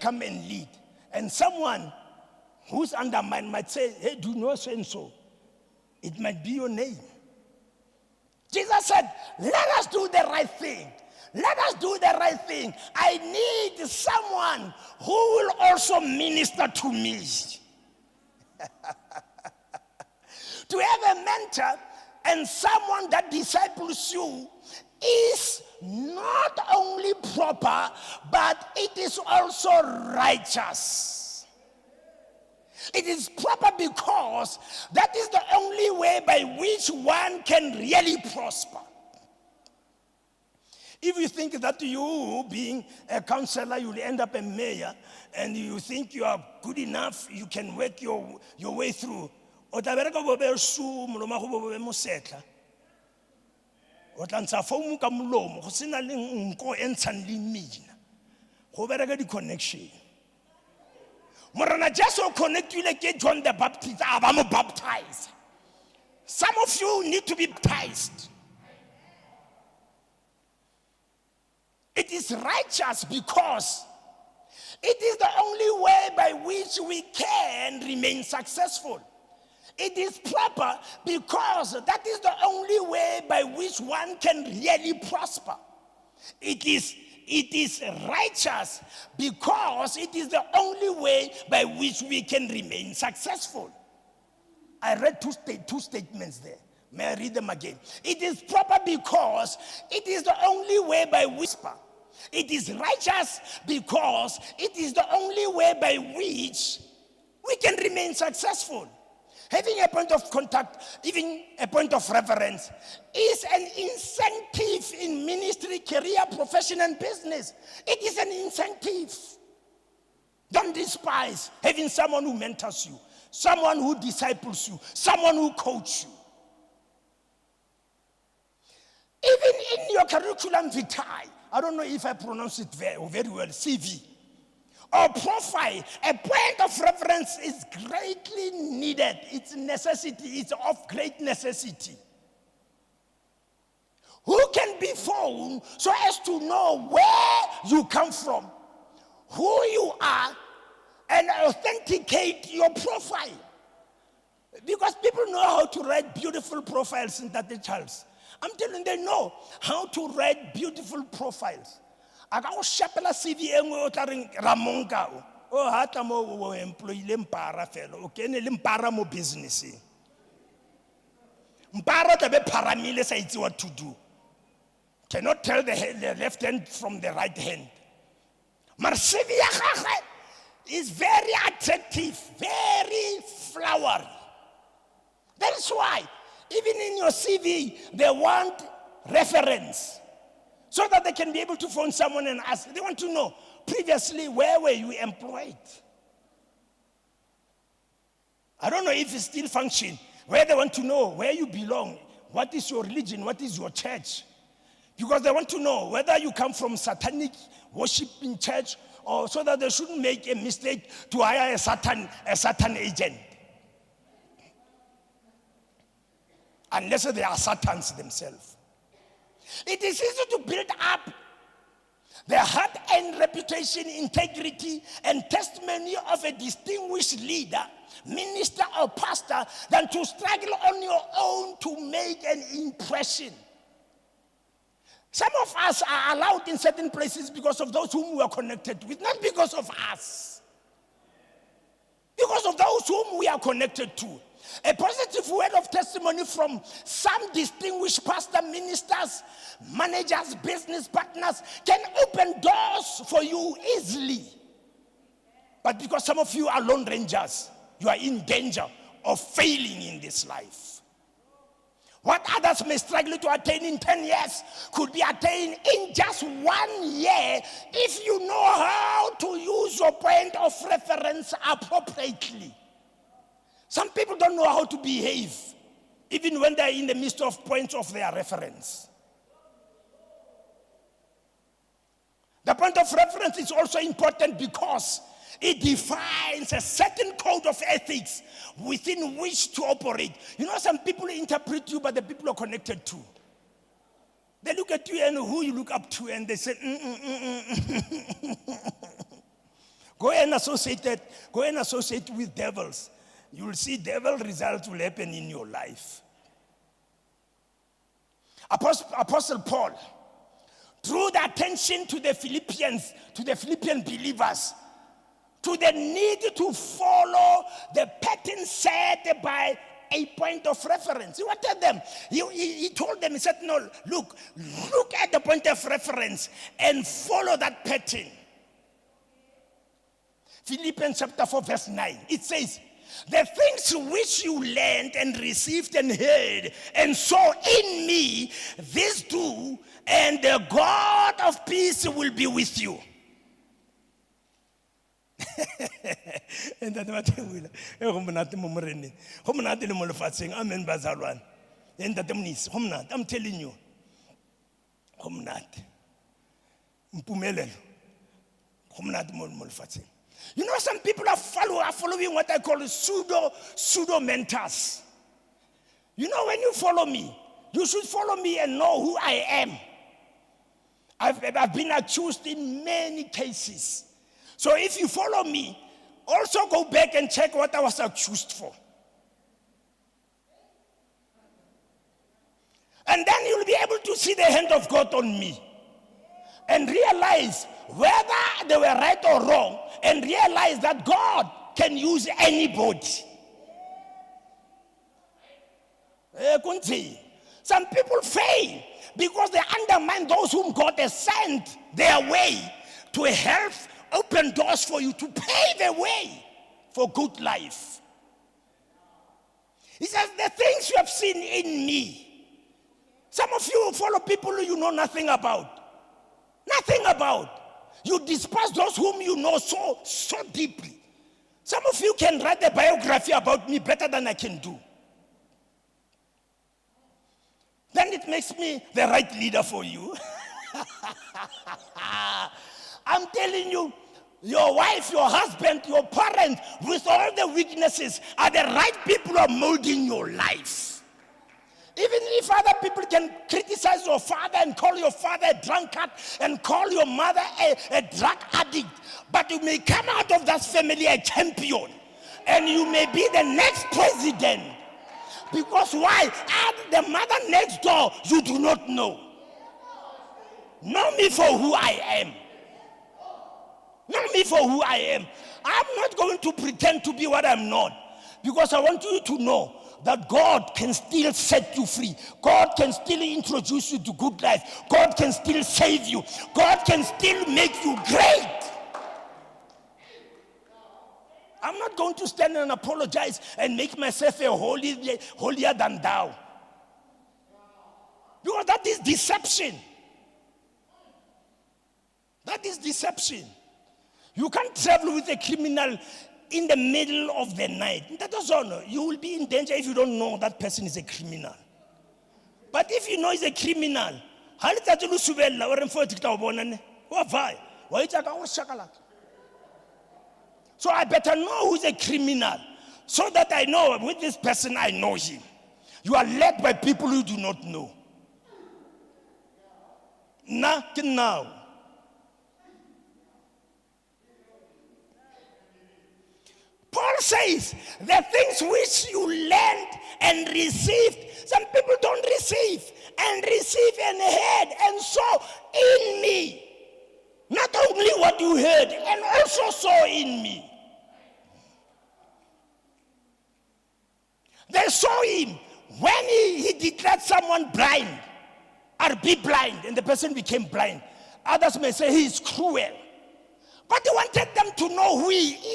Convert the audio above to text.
come and lead. And someone who's undermined might say, hey, do you know so and so? It might be your name. Jesus said, let us do the right thing. Let us do the right thing. I need someone who will also minister to me. To have a mentor and someone that disciples you is not only proper, but it is also righteous. It is proper because that is the only way by which one can really prosper. If you think that you, being a counselor, you'll end up a mayor, and you think you are good enough, you can work your way through. O tla bereka bo be su moloma go bo be mosetla. O tla ntsha founu ka molomo go sena le nko e ntshang le mmina. Go bereka di connection. Morana just so connectile ke John the Baptist a ba mo baptize. Some of you need to be baptized. It is righteous because it is the only way by which we can remain successful. It is proper because that is the only way by which one can really prosper. It is righteous because it is the only way by which we can remain successful. I read two statements there. May I read them again? It is proper because it is the only way by which it is righteous because it is the only way by which we can remain successful. Having a point of contact, even a point of reference, is an incentive in ministry, career, profession, and business. It is an incentive. Don't despise having someone who mentors you, someone who disciples you, someone who coaches you. Even in your curriculum vitae, I don't know if I pronounce it very well, CV, or profile, a point of reference is greatly needed. It's a necessity. It's of great necessity. Who can be found so as to know where you come from, who you are, and authenticate your profile? Because people know how to write beautiful profiles in that Charles. I'm telling you, they know how to write beautiful profiles. I got shapela CV engwe o tla reng Ramonka o hata mo employee le mpara fela o kene le mpara mo business. Mpara tla be paramile sa itse what to do. Cannot tell the left hand from the right hand. Mar CV ya gagwe is very attractive, very flowery. That is why even in your CV they want reference. So that they can be able to phone someone and ask. They want to know, previously, where were you employed? I don't know if it still functions. Where they want to know where you belong. What is your religion? What is your church? Because they want to know whether you come from satanic worshiping church or so that they shouldn't make a mistake to hire a Satan agent. Unless they are Satans themselves. It is easy to build up the heart and reputation, integrity, and testimony of a distinguished leader, minister, or pastor than to struggle on your own to make an impression. Some of us are allowed in certain places because of those whom we are connected with, not because of us. Because of those whom we are connected to. A positive word of testimony from some distinguished pastor, ministers, managers, business partners can open doors for you easily. But because some of you are lone rangers, you are in danger of failing in this life. What others may struggle to attain in 10 years could be attained in just 1 year if you know how to use your point of reference appropriately. Some people don't know how to behave, even when they're in the midst of points of their reference. The point of reference is also important because it defines a certain code of ethics within which to operate. You know, some people interpret you, but the people are connected to. They look at you and who you look up to, and they say, Go and associate with devils. You will see devil results will happen in your life. Apostle Paul drew the attention to the Philippian believers, to the need to follow the pattern set by a point of reference. He wanted them. He told them, he said, no, look at the point of reference and follow that pattern. Philippians chapter 4 verse 9, it says, the things which you learned and received and heard and saw in me, this do, and the God of peace will be with you. I'm telling you. You know, some people are following what I call pseudo mentors. You know, when you follow me, you should follow me and know who I am. I've been accused in many cases. So if you follow me, also go back and check what I was accused for. And then you'll be able to see the hand of God on me and realize whether they were right or wrong, and realize that God can use anybody. Some people fail because they undermine those whom God has sent their way to help open doors for you, to pave the way for good life. He says, the things you have seen in me. Some of you follow people you know nothing about. Nothing about. You despise those whom you know so deeply. Some of you can write a biography about me better than I can do. Then it makes me the right leader for you. I'm telling you, your wife, your husband, your parents, with all the weaknesses, are the right people who are molding your life. Even if other people can criticize your father and call your father a drunkard and call your mother a drug addict, but you may come out of that family a champion and you may be the next president. Because why? The mother next door you do not know. Know me for who I am. Know me for who I am. I'm not going to pretend to be what I'm not, because I want you to know that God can still set you free. God can still introduce you to good life. God can still save you. God can still make you great. I'm not going to stand and apologize and make myself holier than thou. Because that is deception. That is deception. You can't travel with a criminal in the middle of the night. That does honor. You will be in danger if you don't know that person is a criminal. But if you know he's a criminal, so I better know who's a criminal, so that I know with this person I know him. You are led by people you do not know. Now. Paul says, the things which you learned and received, some people don't receive and heard and saw in me. Not only what you heard, and also saw in me. They saw him when he declared someone blind, or be blind, and the person became blind. Others may say he is cruel. But he wanted them to know who he is.